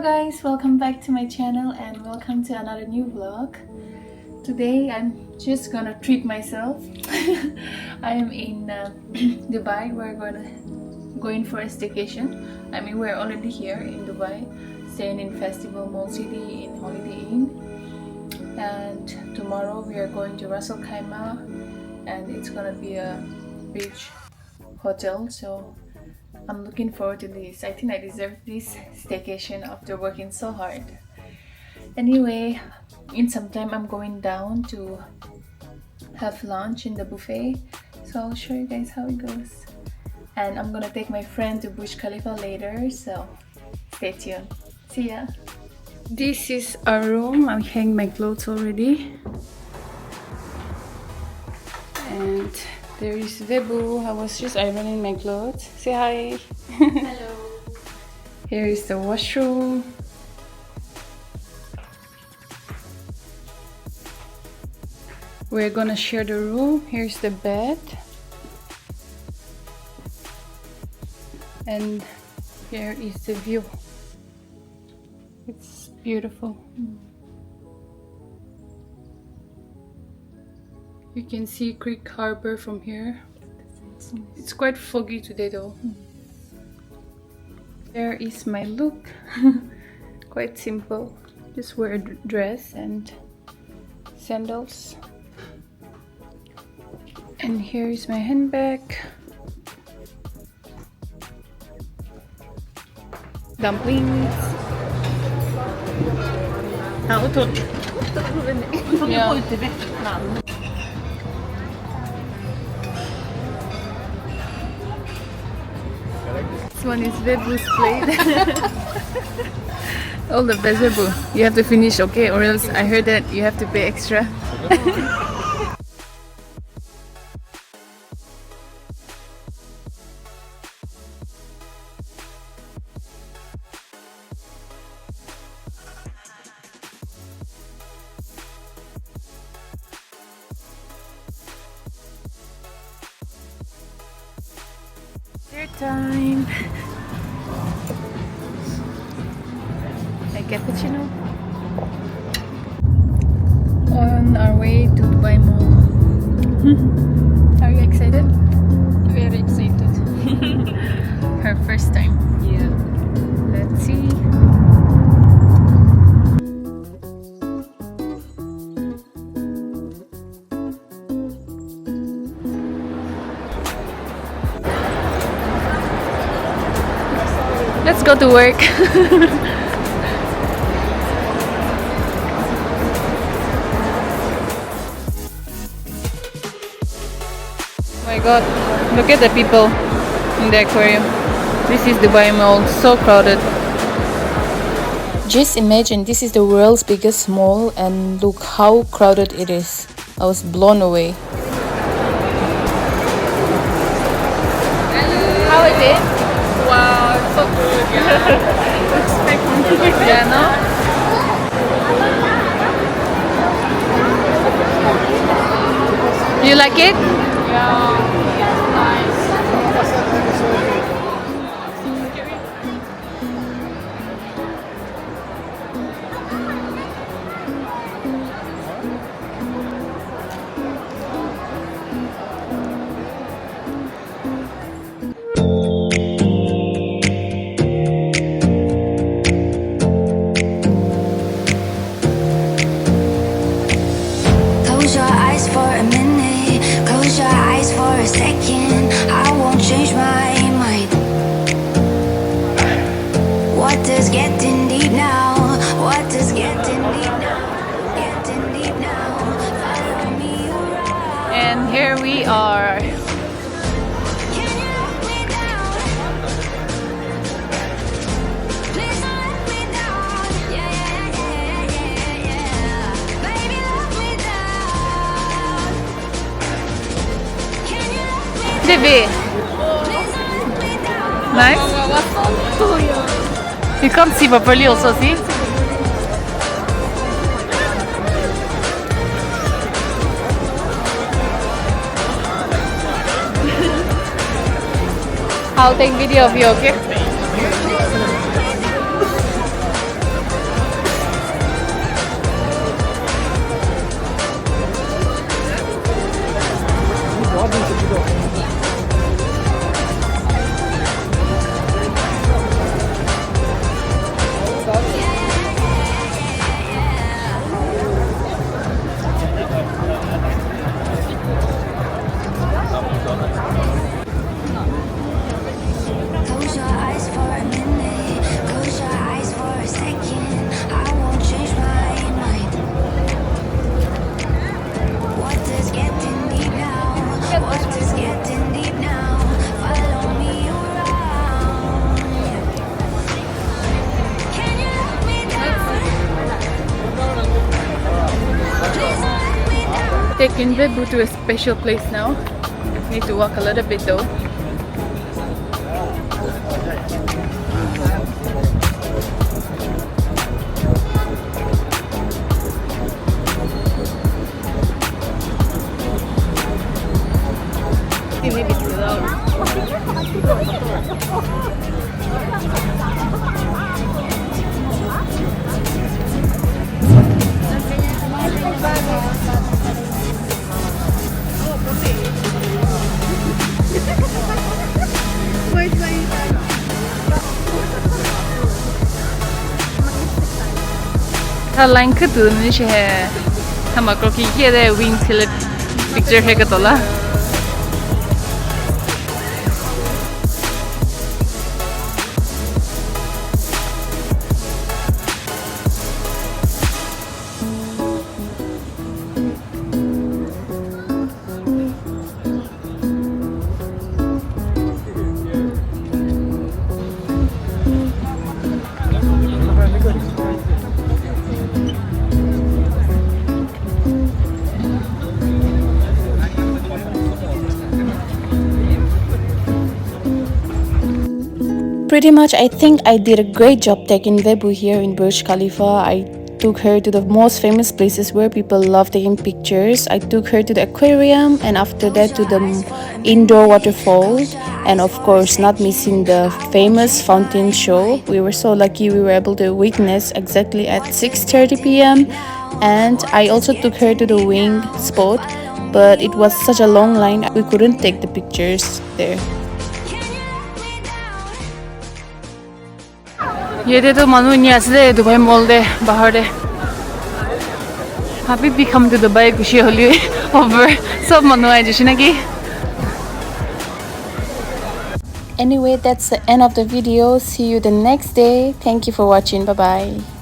guys, welcome back to my channel and welcome to another new vlog. Today I'm just gonna treat myself. I am in Dubai. We're going for a staycation. I mean, we're already here in Dubai, staying in Festival Mall City in Holiday Inn, and tomorrow we are going to Ras Al Khaimah, and it's gonna be a beach hotel, so I'm looking forward to this. I think I deserve this staycation after working so hard. Anyway, in some time I'm going down to have lunch in the buffet, so I'll show you guys how it goes. And I'm gonna take my friend to Burj Khalifa later, so stay tuned. See ya! This is our room. I'm hanging my clothes already. And there is Vebu. I was just ironing my clothes. Say hi! Hello! Here is the washroom. We're gonna share the room. Here's the bed. And here is the view. It's beautiful. You can see Creek Harbor from here. It's quite foggy today though. There is my look. Quite simple. Just wear a dress and sandals. And here is my handbag. Dumplings. Yeah. This one is Vebu's plate. All the best, Vebu. You have to finish, okay? Or else I heard that you have to pay extra. Time. A cappuccino. On our way to Dubai Mall. Are you excited? Very excited. Her first time. Yeah. Let's see. Let's go to work. Oh my god, look at the people in the aquarium. This is Dubai Mall, so crowded. Just imagine, this is the world's biggest mall and look how crowded it is. I was blown away. How is it? Wow, it's so good. Yeah. Expecting. Yeah, no? You like it? Yeah. Nice. Close your eyes for a minute, close your eyes for a second. I won't change my mind. Water's getting deep now, water's getting deep now, getting deep now. Follow me around. And here we are. Can you let me down? Please don't let me down. Yeah, yeah, yeah, yeah, yeah. Baby, let me down. Can you let me down? Baby, Please don't let me down. nice? You can't see properly also, see? I'll take video of you, okay? taken Vebu to a special place now. Need to walk a little bit though.ถ้าไลน์ขึ้นตัวนี้ใช่ไหมถ้ามากรกี้เกี่ยได้วิ่งทีละ picture ให้กันตัวละ Pretty much, I think I did a great job taking Vebu here in Burj Khalifa. I took her to the most famous places where people love taking pictures. I took her to the aquarium and after that to the indoor waterfall. And of course, not missing the famous fountain show. We were so lucky we were able to witness exactly at 6:30 p.m. And I also took her to the wing spot, but it was such a long line, we couldn't take the pictures there. ये तो मानो नहीं आसे Dubai mall दे बाहर दे अभी भी come to Dubai खुशी Holi over सब मानो आए जैसे ना कि Anyway, that's the end of the video. See you the next day. Thank you for watching. Bye bye.